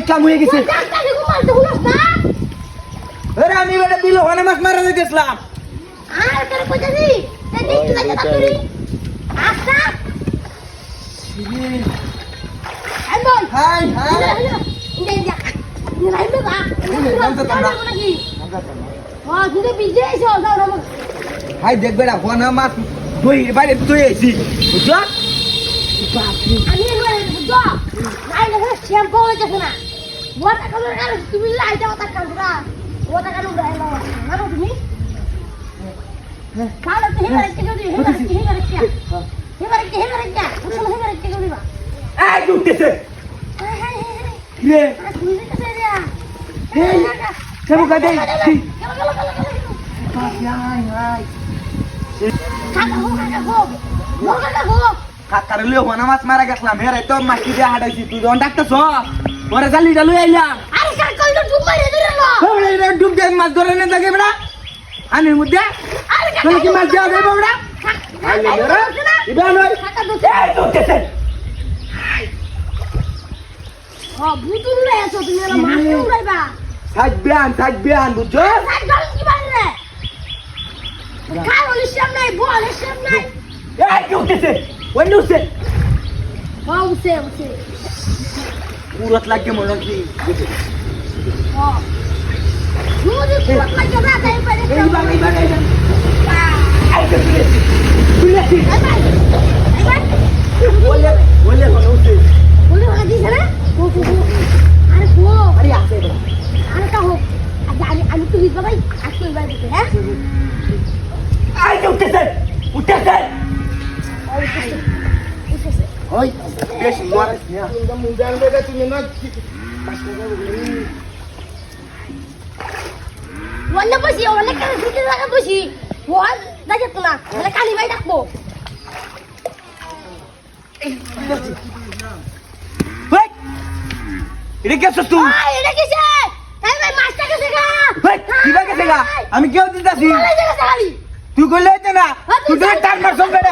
কাম হয়ে গেছে আমি বেটা দিল ওখানে মাছ মারা গেছিলাম হাই দেখবে না ফোন মাছ দই বাইরে তুই আইছি বুঝছো তুমি লাইটা ওটা কাঁদরা ওটা কানো রাইলা মারো তুমি কাল তো হেবারে কে গদি হেবারে কে উঠো হেবারে কে গদি বা এই উঠতেছে রে তুমি কাছে যা এই কেন কাটে হাই কাকার লিও ওখানে মাছ মারা গেছিলাম হেরে তো মাছি দিয়ে হাঁটাইছি তুই যখন ডাকতেছ পরে জালিটা লই আইলাম আরে স্যার কল তো ডুব মারে ধরে লো ডুব দিয়ে মাছ ধরে না থাকে বেড়া আনির মধ্যে মানে কি মাছ দেওয়া যাবে বেড়া আইলে বেড়া ইবা নয় এই উঠতেছে বুতুল রে আছো তুমি না মাছ উড়াইবা থাকবে আন বুঝছো সাইড গাল কি বানরে খাই ওলি শ্যাম নাই বল শ্যাম নাই এই কি উঠতেছে ওই নুসে উঠে পুরত লাগে মনে কি যদি পুরত লাগে না তাই পারে এইবার আইতে তুলেছি বলে হলো উঠে বলে ওরা দিছে না আরে গো আরে আসে আরে কা হোক আমি তো লিখবা ভাই আজকে ভাই বলতে হ্যাঁ আইতে উঠতেছে ওই বেশ মারিস না মুন্ডাল বেটা তুমি না ওয়াল্লা বসি অনেক কাজ দিতে লাগা বসি ওয়াল দাজে তো না মানে কালি ভাই ডাকবো ওই এটা কি আছিস তুই এটা কি সে তাই ভাই মাছটা গেছে গা ওই কি গেছে গা আমি কেউ দিতাছি বলে গেছে খালি তুই কইলে না তুই টান মার সব বেটা